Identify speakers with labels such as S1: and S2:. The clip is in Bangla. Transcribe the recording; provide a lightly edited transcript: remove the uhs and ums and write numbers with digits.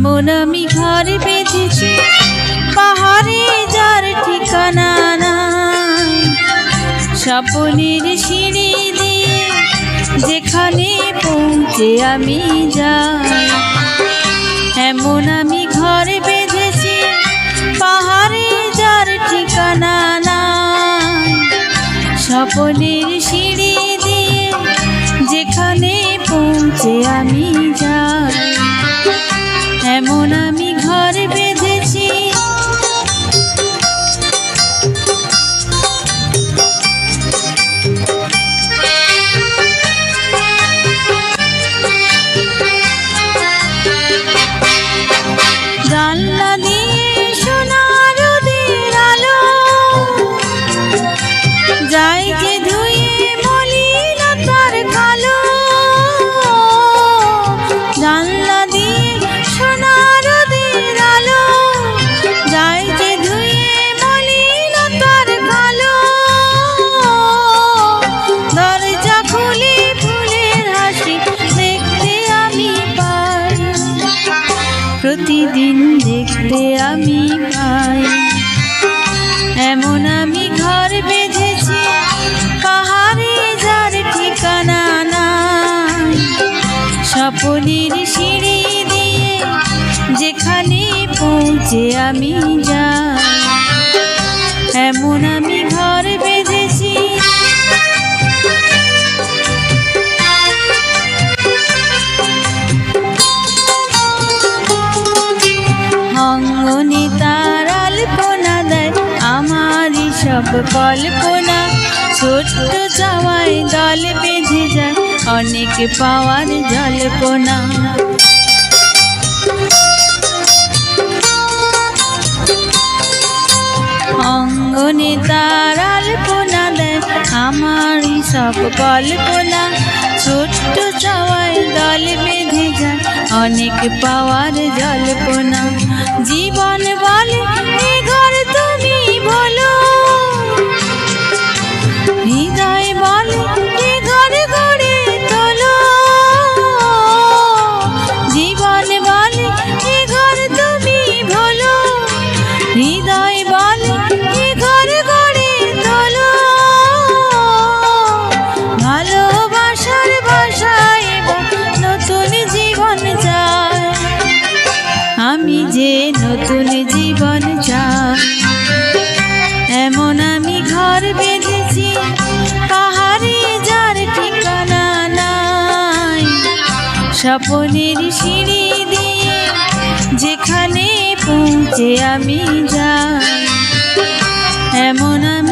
S1: এমন আমি ঘর বেঁধেছি পাহাড়ে যার ঠিকানা নাই, স্বপ্নের সিঁড়ি দিয়ে যেখানে পৌঁছে আমি যাই। এমন আমি ঘর বেঁধেছি পাহাড়ে যার ঠিকানা নাই, স্বপ্নের সিঁড়ি দিয়ে যেখানে পৌঁছে আমি যাই। এমন আমি ঘর বেঁধেছি। জানলা দিয়ে সোনা রোদের আলো যায় যে ধুয়ে মলিনতার কালো। জানলা দিয়ে সোনা রোদের আলো যায় যে ধুয়ে মলিনতার কালো। দরজা খুলে ফুলের হাসি দেখতে আমি পাই, প্রতিদিন দেখতে আমি পাই। এমন আমি ঘর বেঁধেছি পাহাড়ে যার ঠিকানা নাই, স্বপ্নের সিঁড়ি দিয়ে যেখানে পৌঁছে আমি যাই। এমন আমি ঘর বেঁধেছি। অঙ্গনে তার আলপনা দেয় আমারই সব কল্পনা, ছোট্ট চাওয়ায় দল বেঁধে যায় অনেক পাওয়ার জল্পনা। অঙ্গনে তার আলপনা দেয় আমারই সব কল্পনা, ছোট্ট চাওয়ায় দল বেঁধে যায় অনেক পাওয়ার জল্পনা। জীবন বলে এ ঘর তুমি বলো, হৃদয় বলে এ ঘর গড়ে তোলো। জীবন বলে এ ঘর তুমি বলো, হৃদয় বলে এ ঘর গড়ে তোলো। ভালোবাসার ভাষায় নতুন জীবন চাই, আমি যে নতুন জীবন চাই। এমন আমি ঘর বেঁধেছি পাহাড়ে যার ঠিকানা নাই, স্বপ্নের সিঁড়ি দিয়ে যেখানে পৌঁছে আমি যাই। এমন আমি